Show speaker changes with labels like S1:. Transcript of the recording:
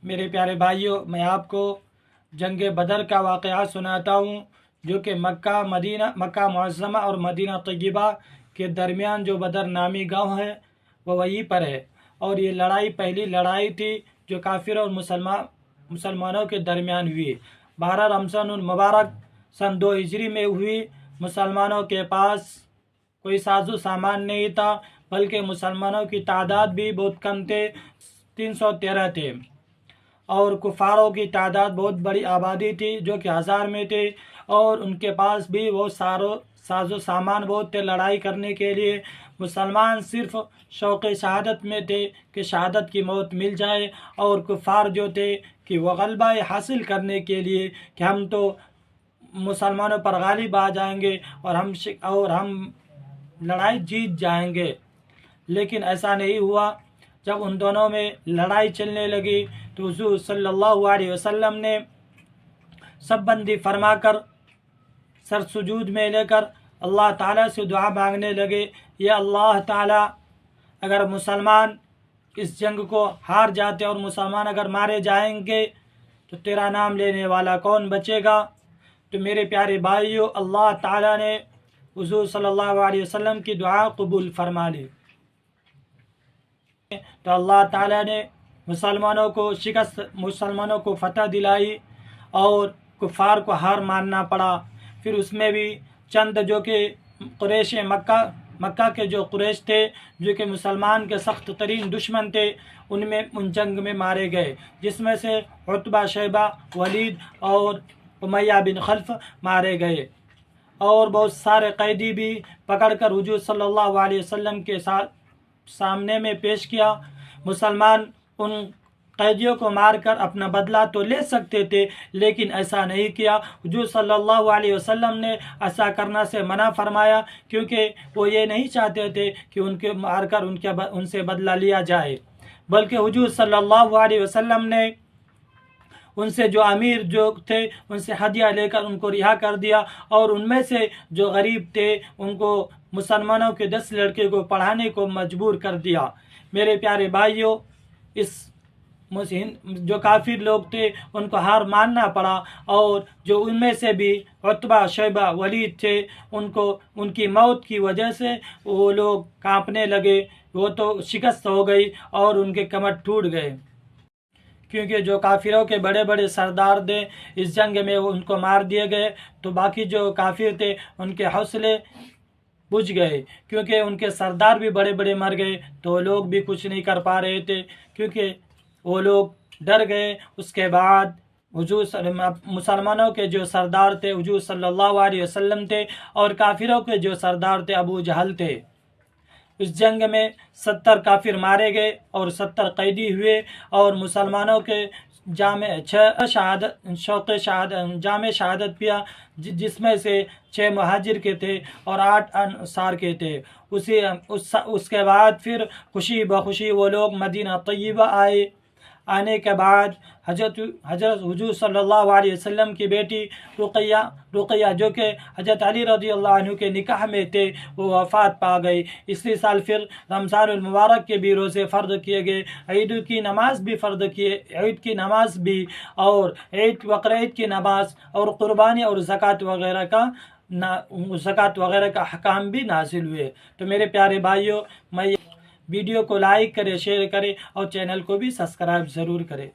S1: میرے پیارے بھائیوں، میں آپ کو جنگ بدر کا واقعہ سناتا ہوں، جو کہ مکہ معظمہ اور مدینہ طیبہ کے درمیان جو بدر نامی گاؤں ہے وہ وہیں پر ہے۔ اور یہ لڑائی پہلی لڑائی تھی جو کافر اور مسلمانوں کے درمیان ہوئی۔ 12 رمضان المبارک سن 2 ہجری میں ہوئی۔ مسلمانوں کے پاس کوئی ساز و سامان نہیں تھا، بلکہ مسلمانوں کی تعداد بھی بہت کم تھے، 313 تھے، اور کفاروں کی تعداد بہت بڑی آبادی تھی جو کہ 1000 میں تھے، اور ان کے پاس بھی وہ ساز و سامان بہت تھے لڑائی کرنے کے لیے۔ مسلمان صرف شوق شہادت میں تھے کہ شہادت کی موت مل جائے، اور کفار جو تھے کہ وہ غلبہ حاصل کرنے کے لیے کہ ہم تو مسلمانوں پر غالب آ جائیں گے اور ہم لڑائی جیت جائیں گے۔ لیکن ایسا نہیں ہوا۔ جب ان دونوں میں لڑائی چلنے لگی تو حضور صلی اللہ علیہ وسلم نے سب بندی فرما کر سر سجود میں لے کر اللہ تعالیٰ سے دعا مانگنے لگے، یا اللہ تعالیٰ، اگر مسلمان اس جنگ کو ہار جاتے اور مسلمان اگر مارے جائیں گے تو تیرا نام لینے والا کون بچے گا؟ تو میرے پیارے بھائیوں، اللہ تعالیٰ نے حضور صلی اللہ علیہ وسلم کی دعا قبول فرما لی، تو اللہ تعالیٰ نے مسلمانوں کو فتح دلائی اور کفار کو ہار ماننا پڑا۔ پھر اس میں بھی چند جو کہ قریش مکہ کے جو قریش تھے، جو کہ مسلمان کے سخت ترین دشمن تھے، ان جنگ میں مارے گئے، جس میں سے عتبہ، شیبہ، ولید اور امیہ بن خلف مارے گئے، اور بہت سارے قیدی بھی پکڑ کر حضور صلی اللہ علیہ وسلم کے سامنے میں پیش کیا۔ مسلمان ان قیدیوں کو مار کر اپنا بدلہ تو لے سکتے تھے، لیکن ایسا نہیں کیا۔ حضور صلی اللہ علیہ وسلم نے ایسا کرنا سے منع فرمایا، کیونکہ وہ یہ نہیں چاہتے تھے کہ ان کے مار کر ان سے بدلہ لیا جائے، بلکہ حضور صلی اللہ علیہ وسلم نے ان سے جو امیر جو تھے ان سے ہدیہ لے کر ان کو رہا کر دیا، اور ان میں سے جو غریب تھے ان کو مسلمانوں کے 10 لڑکے کو پڑھانے کو مجبور کر دیا۔ میرے پیارے بھائیوں، جو کافر لوگ تھے ان کو ہار ماننا پڑا، اور جو ان میں سے بھی عتبہ، شیبہ، ولید تھے، ان کی موت کی وجہ سے وہ لوگ کانپنے لگے، وہ تو شکست ہو گئی اور ان کے کمر ٹوٹ گئے، کیونکہ جو کافروں کے بڑے بڑے سردار تھے اس جنگ میں وہ ان کو مار دیے گئے، تو باقی جو کافر تھے ان کے حوصلے بجھ گئے، کیونکہ ان کے سردار بھی بڑے بڑے مر گئے، تو وہ لوگ بھی کچھ نہیں کر پا رہے تھے، کیونکہ وہ لوگ ڈر گئے۔ اس کے بعد مسلمانوں کے جو سردار تھے حضور صلی اللہ علیہ وسلم تھے، اور کافروں کے جو سردار تھے ابو جہل تھے۔ اس جنگ میں 70 کافر مارے گئے اور 70 قیدی ہوئے، اور مسلمانوں کے جامع شہادت پیا، جس میں سے 6 مہاجر کے تھے اور 8 انصار کے تھے۔ اس کے بعد پھر خوشی بخوشی وہ لوگ مدینہ طیبہ آنے کے بعد حضرت حضور صلی اللہ علیہ وسلم کی بیٹی رقیہ جو کہ حضرت علی رضی اللہ عنہ کے نکاح میں تھے، وہ وفات پا گئی۔ اسی سال پھر رمضان المبارک کے بھی روزے فرض کیے گئے، عید کی نماز بھی، اور بقرعید کی نماز اور قربانی اور زکوٰۃ وغیرہ کا حکام بھی نازل ہوئے۔ تو میرے پیارے بھائیوں، میں ویڈیو کو لائک کرے، شیئر کرے، اور چینل کو بھی سبسکرائب ضرور کرے۔